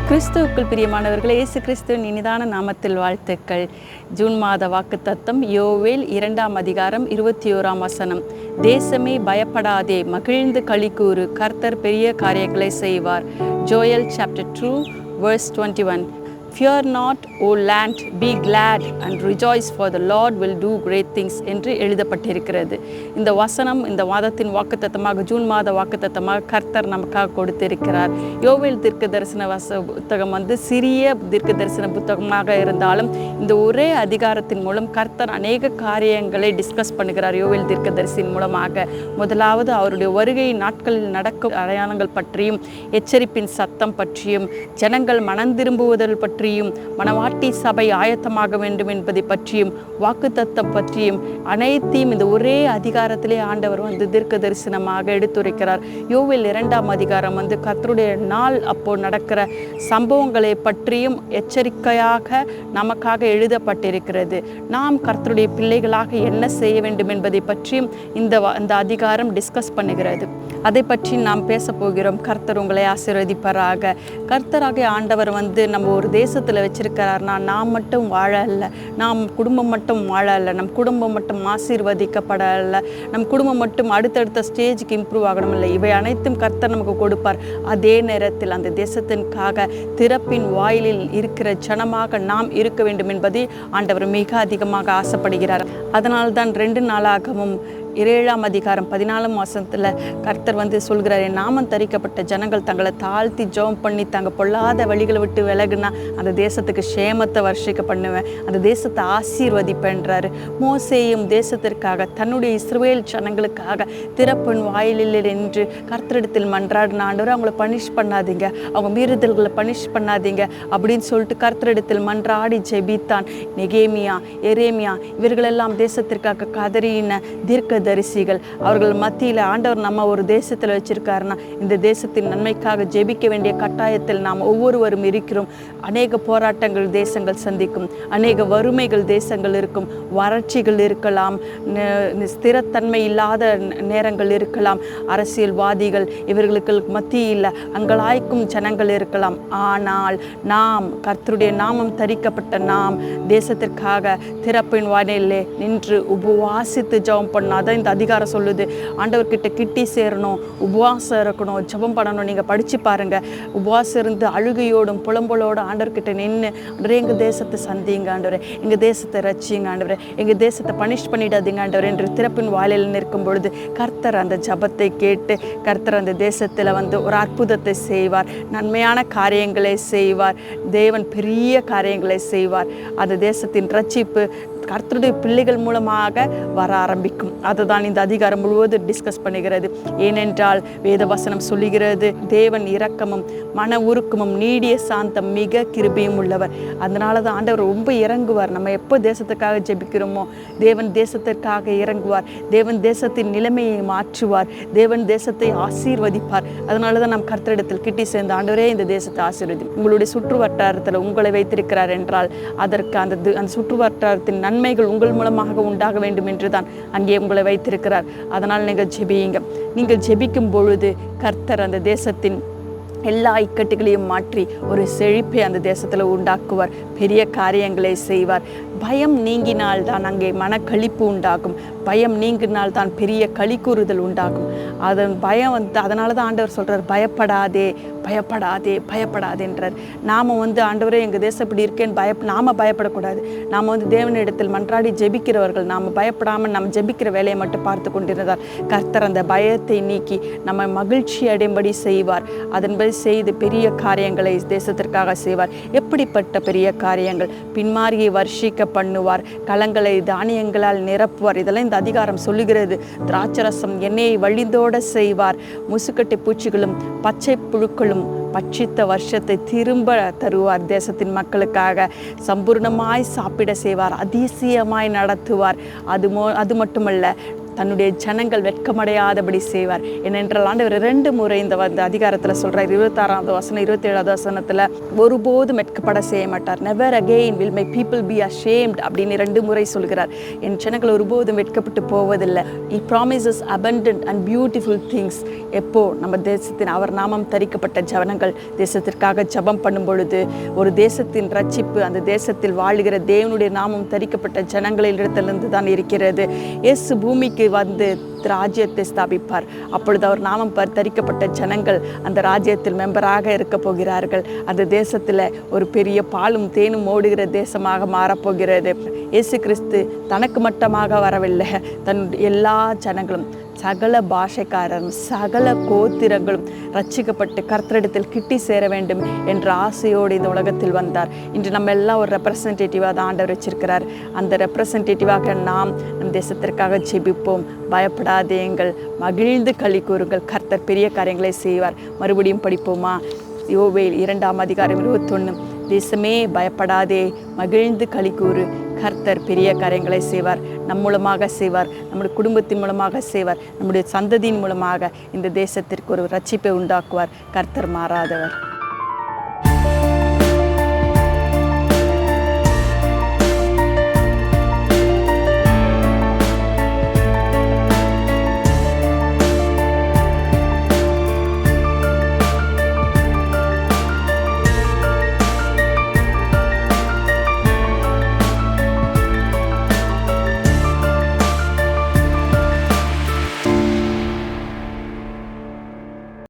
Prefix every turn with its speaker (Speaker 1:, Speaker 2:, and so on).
Speaker 1: கிறிஸ்துவுக்குள் பிரியமானவர்களே, இயேசு கிறிஸ்துவின் இனிதான நாமத்தில் வாழ்த்துக்கள். ஜூன் மாத வாக்குத்தத்தம் யோவேல் 2ஆம் அதிகாரம் 21ஆம் வசனம். தேசமே பயப்படாதே, மகிழ்ந்து களிக்கூறு, கர்த்தர் பெரிய காரியங்களை செய்வார். Joel chapter 2 verse 21. Fear not, O land, be glad and rejoice, for the Lord will do great things என்று எழுதப்பட்டிருக்கிறது. இந்த வசனம் இந்த மாதத்தின் வாக்குத்தத்தமாக, ஜூன் மாத வாக்குத்தத்தமாக கர்த்தர் நமக்காக கொடுத்திருக்கிறார். யோவேல் தீர்க்க தரிசன புத்தகம் சிறிய தீர்க்க தரிசன புத்தகமாக இருந்தாலும் இந்த ஒரே அதிகாரத்தின் மூலம் கர்த்தர் அநேக காரியங்களை டிஸ்கஸ் பண்ணுகிறார். யோவேல் தீர்க்க தரிசின் மூலமாக முதலாவது அவருடைய வருகை நாட்களில் நடக்கும் அடையாளங்கள் பற்றியும், எச்சரிப்பின் சத்தம் பற்றியும், ஜனங்கள் மனந்திரும்புவதல் பற்றியும், மணவாட்டி சபை ஆயத்தமாக வேண்டும் என்பதை பற்றியும், வாக்குத்தத்தம் பற்றியும் அனைத்தையும் இந்த ஒரே அதிகாரத்திலே ஆண்டவர் தீர்க்க தரிசனமாக எடுத்துரைக்கிறார். யோவேல் 2ஆம் அதிகாரம் கர்த்தருடைய நாள் அப்போ நடக்கிற சம்பவங்களை பற்றியும் எச்சரிக்கையாக நமக்காக எழுதப்பட்டிருக்கிறது. நாம் கர்த்தருடைய பிள்ளைகளாக என்ன செய்ய வேண்டும் என்பதை பற்றியும் இந்த அதிகாரம் டிஸ்கஸ் பண்ணுகிறது. அதை பற்றி நாம் பேச போகிறோம். கர்த்தர் உங்களை ஆசீர்வதிப்பாராக. கர்த்தராகிய ஆண்டவர் நம்ம ஒரு தேசத்தில் வச்சிருக்கிறார்னா நாம் மட்டும் வாழ அல்ல, நாம் குடும்பம் மட்டும் வாழ அல்ல, நம் குடும்பம் மட்டும் ஆசீர்வதிக்கப்பட அல்ல, நம் குடும்பம் மட்டும் அடுத்தடுத்த ஸ்டேஜுக்கு இம்ப்ரூவ் ஆகணும் இல்லை. இவை அனைத்தும் கர்த்தர் நமக்கு கொடுப்பார். அதே நேரத்தில் அந்த தேசத்திற்காக திறப்பின் வாயிலில் இருக்கிற ஜனமாக நாம் இருக்க வேண்டும் என்பதை ஆண்டவர் மிக அதிகமாக ஆசைப்படுகிறார். அதனால்தான் 2 நாளாகவும் 7ஆம் அதிகாரம் 14ஆம் வசனத்தில் கர்த்தர் சொல்கிறார், என் நாமம் தரிக்கப்பட்ட ஜனங்கள் தங்களை தாழ்த்தி ஜெபம் பண்ணி தாங்க பொல்லாத வழிகளை விட்டு விலகுனா அந்த தேசத்துக்கு சேமத்தை வர்ஷிக்க பண்ணுவேன், அந்த தேசத்தை ஆசீர்வதிப்பேன்றாரு. மோசேயும் தேசத்திற்காக தன்னுடைய இஸ்ரவேல் ஜனங்களுக்காக திறப்பின் வாயிலில் என்று கர்த்தரிடத்தில் மன்றாடின, ஆண்டவரே அவங்கள பனிஷ் பண்ணாதீங்க, அவங்க மீறுதல்களை பனிஷ் பண்ணாதீங்க அப்படின்னு சொல்லிட்டு கர்த்தரிடத்தில் மன்றாடி ஜெபித்தான். நெகேமியா, எரேமியா இவர்களெல்லாம் தேசத்திற்காக கதறின தீர்க்க தரிசிகள். அவர்கள் மத்தியில் ஆண்டவர் நம்ம ஒரு தேசத்தில் வச்சிருக்காருன்னா இந்த தேசத்தின் நன்மைக்காக ஜெபிக்க வேண்டிய கட்டாயத்தில் நாம் ஒவ்வொருவரும் இருக்கிறோம். அநேக போராட்டங்கள் தேசங்கள் சந்திக்கும், அநேக வறுமைகள் தேசங்கள் இருக்கும், வறட்சிகள் இருக்கலாம், ஸ்திரத்தன்மை இல்லாத நேரங்கள் இருக்கலாம், அரசியல்வாதிகள் இவர்களுக்கு மத்தியில் அங்கலாய்க்கும் ஜனங்கள் இருக்கலாம். ஆனால் நாம் கர்த்தருடைய நாமம் தரிக்கப்பட்ட நாம் தேசத்திற்காக திறப்பின் வாயிலே நின்று உபவாசித்து ஜெபம் பண்ணாதான் இந்த அதிகாரம் சொல்லுது. ஆண்டவர்கிட்ட கிட்டி சேரணும், உபவாசம் இருக்கணும், ஜெபம் பண்ணணும். நீங்கள் படித்து பாருங்கள். உபவாசம் இருந்து அழுகையோடும் புலம்பலோடு ஆண்டவர்கிட்ட நின்று, ஆண்டவரே எங்கள் தேசத்தை சந்திங்க ஆண்டவரே, எங்கள் தேசத்தை ரட்சிங்க ஆண்டவரே, எங்கள் தேசத்தை பனிஷ் பண்ணிடாதீங்க ஆண்டவரே என்று திறப்பின் வாயிலில் நிற்கும் பொழுது கர்த்தர் அந்த ஜெபத்தை கேட்டு கர்த்தர் அந்த தேசத்தில் ஒரு அற்புதத்தை செய்வார், நன்மையான காரியங்களை செய்வார். தேவன் பெரிய காரியங்களை செய்வார். அந்த தேசத்தின் ரட்சிப்பு கர்த்தருடைய பிள்ளைகள் மூலமாக வர ஆரம்பிக்கும். அதுதான் இந்த அதிகாரம் முழுவதும் டிஸ்கஸ் பண்ணுகிறது. ஏனென்றால் வேத வசனம் சொல்லுகிறது, தேவன் இரக்கமும் மன உருக்கமும் நீடிய சாந்தம் மிக கிருபையும் உள்ளவர். அதனால தான் ஆண்டவர் ரொம்ப இறங்குவார். நம்ம எப்போ தேசத்துக்காக ஜெபிக்கிறோமோ தேவன் தேசத்திற்காக இறங்குவார். தேவன் தேசத்தின் நிலைமையை மாற்றுவார். தேவன் தேசத்தை ஆசீர்வதிப்பார். அதனால தான் நம் கர்த்தரிடத்தில் கிட்டி சேர்ந்த, ஆண்டவரே இந்த தேசத்தை ஆசீர்வதி, உங்களுடைய சுற்று வட்டாரத்தில் உங்களை வைத்திருக்கிறார் என்றால் அதற்கு அந்த சுற்று வட்டாரத்தின் நன்மைகள் உங்கள் மூலமாக உண்டாக வேண்டும் என்று தான் அங்கே உங்களை வைத்திருக்கிறார். அதனால் நீங்கள் ஜெபியுங்க. நீங்கள் ஜெபிக்கும் பொழுது கர்த்தர் அந்த தேசத்தின் எல்லா இக்கட்டுகளையும் மாற்றி ஒரு செழிப்பை அந்த தேசத்தில் உண்டாக்குவார். பெரிய காரியங்களை செய்வார். பயம் நீங்கினால் தான் அங்கே மனக்களிப்பு உண்டாகும். பயம் நீங்கினால் தான் பெரிய களிக்கூறுதல் உண்டாகும். அதன் பயம் அதனால தான் ஆண்டவர் சொல்கிறார், பயப்படாதே பயப்படாதே பயப்படாதேன்றார். நாம் ஆண்டவரே எங்கள் தேசம் இப்படி இருக்கேன்னு நாம் பயப்படக்கூடாது. நாம் தேவனிடத்தில் மன்றாடி ஜெபிக்கிறவர்கள். நாம் பயப்படாமல் நம்ம ஜெபிக்கிற வேலையை மட்டும் பார்த்து கொண்டிருந்தார் கர்த்தர் அந்த பயத்தை நீக்கி நம்ம மகிழ்ச்சி அடையும்படி செய்வார். அதன்படி செய்து பெரிய காரியங்களை தேசத்திற்காக செய்வார். எப்படிப்பட்ட பெரிய காரியங்கள்? பின்மாரியை வர்ஷிக்க பண்ணுவார், களங்களை தானியங்களால் நிரப்புவார். இதெல்லாம் இந்த அதிகாரம் சொல்லுகிறது. திராட்சரசம் எண்ணெயை வழிந்தோட செய்வார். முசுக்கட்டை பூச்சிகளும் பச்சை புழுக்களும் பட்சித்த வருஷத்தை திரும்ப தருவார். தேசத்தின் மக்களுக்காக சம்பூர்ணமாய் சாப்பிட செய்வார். அதிசயமாய் நடத்துவார். அது மட்டுமல்ல, தன்னுடைய ஜனங்கள் வெட்கமடையாதபடி செய்வார். ஏனென்றால் ஆண்டவர் 2 முறை இந்த அதிகாரத்தில் சொல்கிறார். 26வது வசனம் 27வது வசனத்தில் ஒருபோதும் வெட்கப்பட செய்ய மாட்டார். Never again will my people be ashamed அப்படின்னு 2 முறை சொல்கிறார். என் ஜனங்கள் ஒருபோதும் வெட்கப்பட்டு போவதில்லை. He promises abundant and beautiful things. எப்போ நம்ம தேசத்தின் அவர் நாமம் தரிக்கப்பட்ட ஜனங்கள் தேசத்திற்காக ஜெபம் பண்ணும் பொழுது ஒரு தேசத்தின் ரட்சிப்பு அந்த தேசத்தில் வாழுகிற தேவனுடைய நாமம் தரிக்கப்பட்ட ஜனங்களிடத்திலிருந்து தான் இருக்கிறது. இயேசு பூமிக்கு வந்து ராஜ்யத்தை ஸ்தாபிப்பார். அப்பொழுது அவர் நாமம் தரிக்கப்பட்ட ஜனங்கள் அந்த ராஜ்யத்தில் மெம்பராக இருக்க போகிறார்கள். அந்த தேசத்தில் ஒரு பெரிய பாலும் தேனும் ஓடுகிற தேசமாக மாறப்போகிறது. இயேசு கிறிஸ்து தனக்கு மட்டமாக வரவில்லை. தன் எல்லா ஜனங்களும் சகல பாஷைக்காரரும் சகல கோத்திரங்களும் ரட்சிக்கப்பட்டு கர்த்தரிடத்தில் கிட்டி சேர வேண்டும் என்ற ஆசையோடு இந்த உலகத்தில் வந்தார். இன்று நம்ம எல்லாம் ஒரு ரெப்ரசன்டேட்டிவாக தான் ஆண்டவர் வச்சிருக்கிறார். அந்த ரெப்ரசன்டேட்டிவாக நாம் நம் தேசத்திற்காக ஜெபிப்போம். பயப்படாதேங்கள், மகிழ்ந்து களி கூறுங்கள், கர்த்தர் பெரிய காரியங்களை செய்வார். மறுபடியும் படிப்போமா? யோவேல் 2ஆம் அதிகாரம் 21. தேசமே பயப்படாதே, மகிழ்ந்து களி கூறு, கர்த்தர் பெரிய காரியங்களை செய்வார். நம் மூலமாக செய்வார், நம்முடைய குடும்பத்தின் மூலமாக செய்வார், நம்முடைய சந்ததியின் மூலமாக இந்த தேசத்திற்கு ஒரு ரட்சிப்பை உண்டாக்குவார். கர்த்தர் மாறாதவர்.